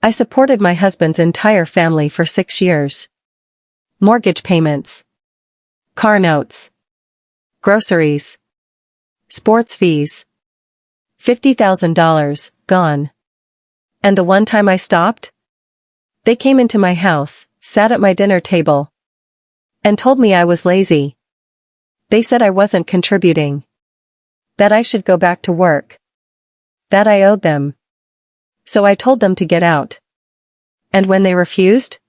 I supported my husband's entire family for 6 years. Mortgage payments, car notes, groceries, sports fees. $50,000, gone. And the one time I stopped? They came into my house, sat at my dinner table, and told me I was lazy. They said I wasn't contributing. That I should go back to work. That I owed them. So I told them to get out. And when they refused,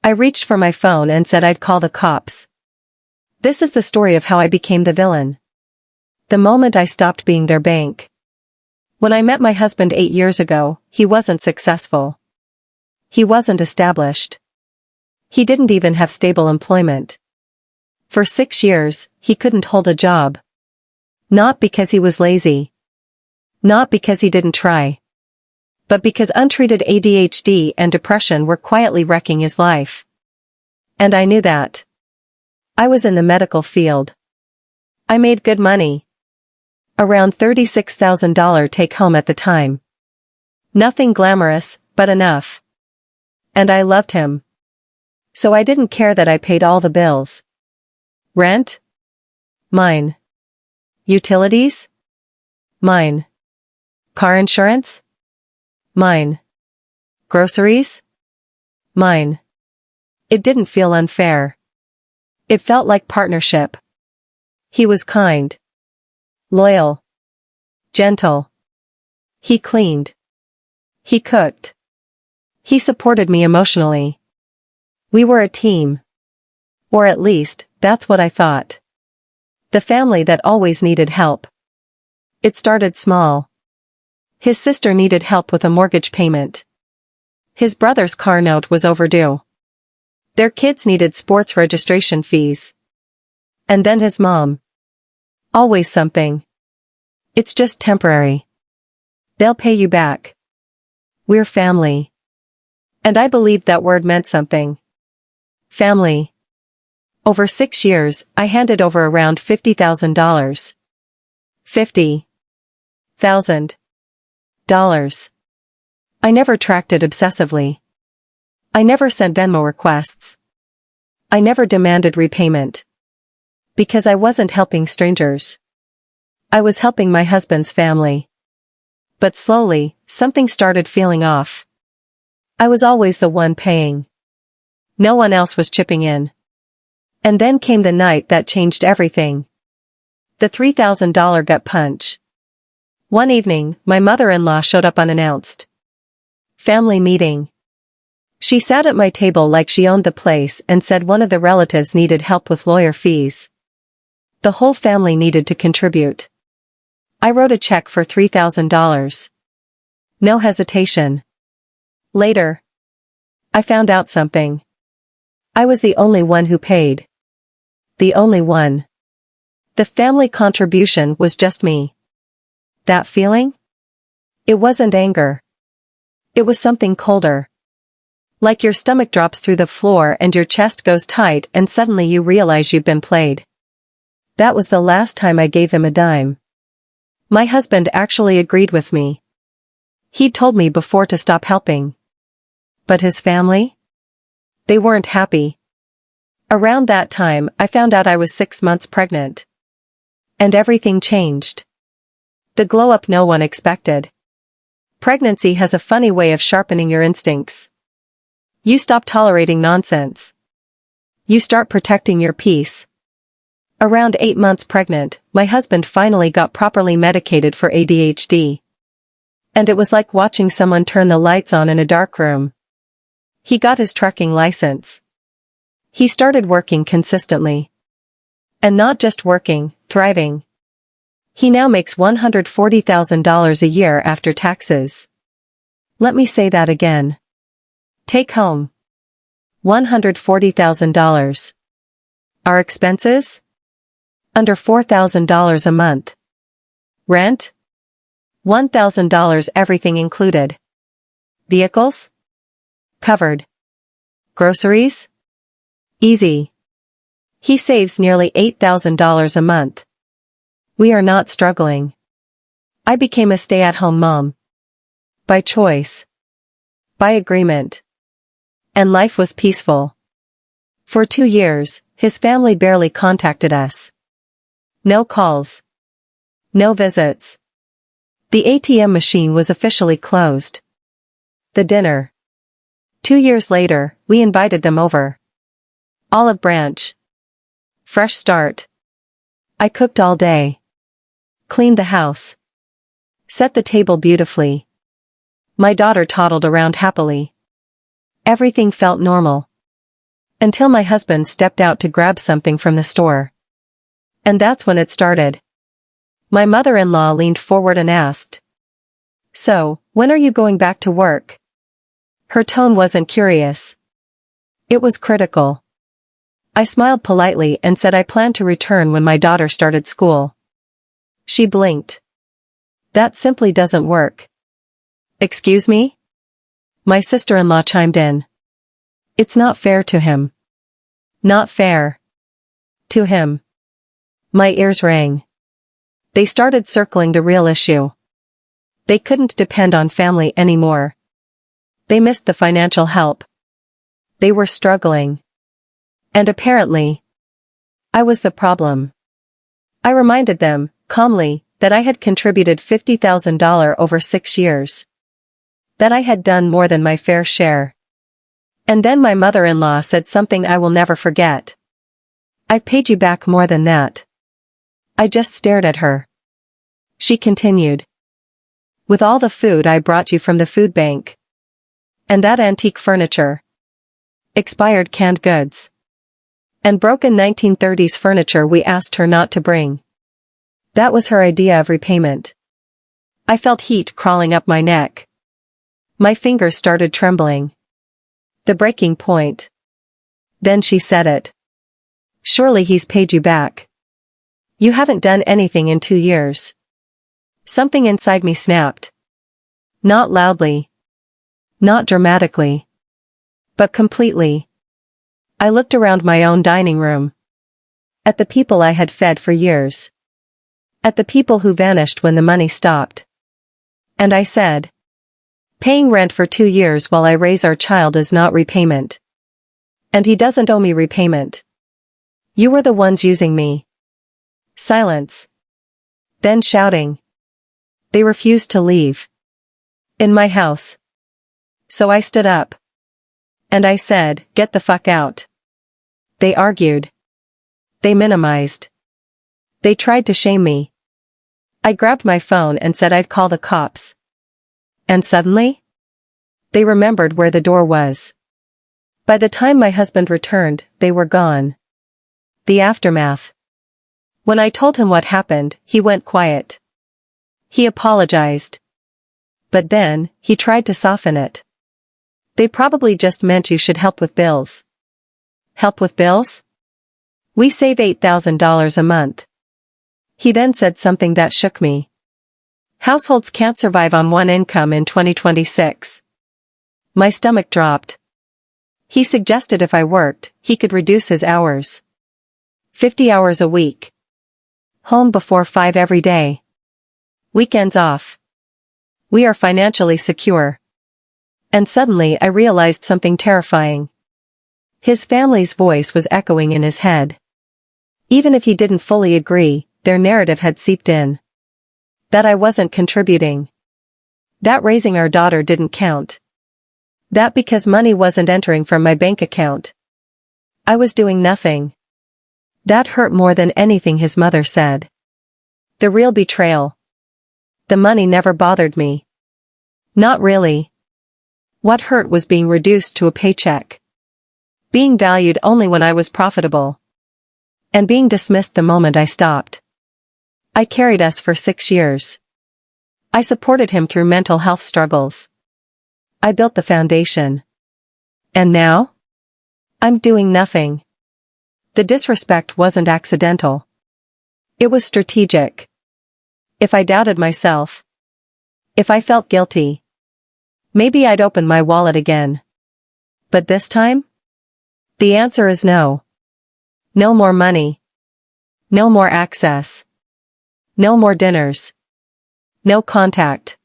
I reached for my phone and said I'd call the cops. This is the story of how I became the villain. The moment I stopped being their bank. When I met my husband 8 years ago, he wasn't successful. He wasn't established. He didn't even have stable employment. For 6 years, he couldn't hold a job. Not because he was lazy. Not because he didn't try. But because untreated ADHD and depression were quietly wrecking his life. And I knew that. I was in the medical field. I made good money. Around $36,000 take-home at the time. Nothing glamorous, but enough. And I loved him. So I didn't care that I paid all the bills. Rent? Mine. Utilities? Mine. Car insurance? Mine. Groceries? Mine. It didn't feel unfair. It felt like partnership. He was kind. Loyal. Gentle. He cleaned. He cooked. He supported me emotionally. We were a team. Or at least, that's what I thought. The family that always needed help. It started small. His sister needed help with a mortgage payment. His brother's car note was overdue. Their kids needed sports registration fees. And then his mom. Always something. It's just temporary. They'll pay you back. We're family. And I believed that word meant something. Family. Over 6 years, I handed over around $50,000. $50,000. I never tracked it obsessively. I never sent Venmo requests. I never demanded repayment. Because I wasn't helping strangers. I was helping my husband's family. But slowly, something started feeling off. I was always the one paying. No one else was chipping in. And then came the night that changed everything. The $3,000 gut punch. One evening, my mother-in-law showed up unannounced. Family meeting. She sat at my table like she owned the place and said one of the relatives needed help with lawyer fees. The whole family needed to contribute. I wrote a check for $3,000. No hesitation. Later, I found out something. I was the only one who paid. The only one. The family contribution was just me. That feeling? It wasn't anger. It was something colder. Like your stomach drops through the floor and your chest goes tight and suddenly you realize you've been played. That was the last time I gave him a dime. My husband actually agreed with me. He'd told me before to stop helping. But his family? They weren't happy. Around that time, I found out I was 6 months pregnant. And everything changed. The glow-up no one expected. Pregnancy has a funny way of sharpening your instincts. You stop tolerating nonsense. You start protecting your peace. Around 8 months pregnant, my husband finally got properly medicated for ADHD. And it was like watching someone turn the lights on in a dark room. He got his trucking license. He started working consistently. And not just working, thriving. He now makes $140,000 a year after taxes. Let me say that again. Take home. $140,000. Our expenses? Under $4,000 a month. Rent? $1,000 everything included. Vehicles? Covered. Groceries? Easy. He saves nearly $8,000 a month. We are not struggling. I became a stay-at-home mom. By choice. By agreement. And life was peaceful. For 2 years, his family barely contacted us. No calls. No visits. The ATM machine was officially closed. The dinner. 2 years later, we invited them over. Olive branch. Fresh start. I cooked all day. Cleaned the house. Set the table beautifully. My daughter toddled around happily. Everything felt normal. Until my husband stepped out to grab something from the store. And that's when it started. My mother-in-law leaned forward and asked, "So, when are you going back to work?" Her tone wasn't curious. It was critical. I smiled politely and said I planned to return when my daughter started school. She blinked. That simply doesn't work. Excuse me? My sister-in-law chimed in. It's not fair to him. Not fair. To him. My ears rang. They started circling the real issue. They couldn't depend on family anymore. They missed the financial help. They were struggling. And apparently, I was the problem. I reminded them, calmly, that I had contributed $50,000 over 6 years. That I had done more than my fair share. And then my mother-in-law said something I will never forget. I paid you back more than that. I just stared at her. She continued. With all the food I brought you from the food bank. And that antique furniture. Expired canned goods. And broken 1930s furniture we asked her not to bring. That was her idea of repayment. I felt heat crawling up my neck. My fingers started trembling. The breaking point. Then she said it. Surely he's paid you back. You haven't done anything in 2 years. Something inside me snapped. Not loudly. Not dramatically. But completely. I looked around my own dining room. At the people I had fed for years. At the people who vanished when the money stopped. And I said, paying rent for 2 years while I raise our child is not repayment. And he doesn't owe me repayment. You were the ones using me. Silence. Then shouting. They refused to leave. In my house. So I stood up. And I said, get the fuck out. They argued. They minimized. They tried to shame me. I grabbed my phone and said I'd call the cops. And suddenly? They remembered where the door was. By the time my husband returned, they were gone. The aftermath. When I told him what happened, he went quiet. He apologized. But then, he tried to soften it. They probably just meant you should help with bills. Help with bills? We save $8,000 a month. He then said something that shook me. Households can't survive on one income in 2026. My stomach dropped. He suggested if I worked, he could reduce his hours. 50 hours a week. Home before 5 every day. Weekends off. We are financially secure. And suddenly I realized something terrifying. His family's voice was echoing in his head. Even if he didn't fully agree, their narrative had seeped in. That I wasn't contributing. That raising our daughter didn't count. That because money wasn't entering from my bank account. I was doing nothing. That hurt more than anything his mother said. The real betrayal. The money never bothered me. Not really. What hurt was being reduced to a paycheck. Being valued only when I was profitable. And being dismissed the moment I stopped. I carried us for 6 years. I supported him through mental health struggles. I built the foundation. And now? I'm doing nothing. The disrespect wasn't accidental. It was strategic. If I doubted myself. If I felt guilty. Maybe I'd open my wallet again. But this time? The answer is no. No more money. No more access. No more dinners. No contact.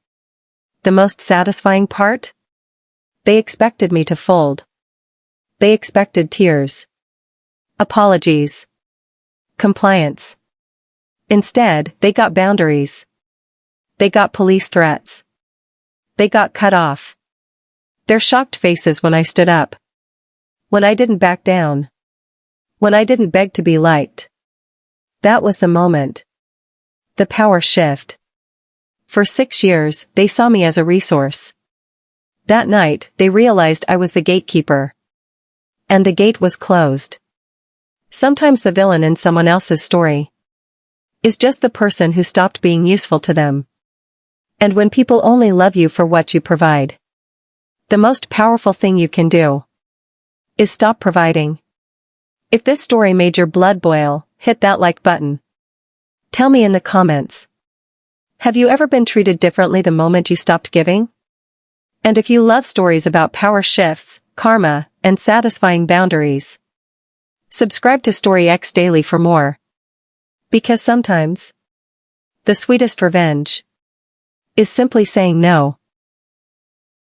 The most satisfying part? They expected me to fold. They expected tears. Apologies. Compliance. Instead, they got boundaries. They got police threats. They got cut off. Their shocked faces when I stood up. When I didn't back down. When I didn't beg to be liked. That was the moment. The power shift. For 6 years, they saw me as a resource. That night, they realized I was the gatekeeper. And the gate was closed. Sometimes the villain in someone else's story is just the person who stopped being useful to them. And when people only love you for what you provide, the most powerful thing you can do is stop providing. If this story made your blood boil, hit that like button. Tell me in the comments. Have you ever been treated differently the moment you stopped giving? And if you love stories about power shifts, karma, and satisfying boundaries, subscribe to Story X Daily for more. Because sometimes, the sweetest revenge is simply saying no.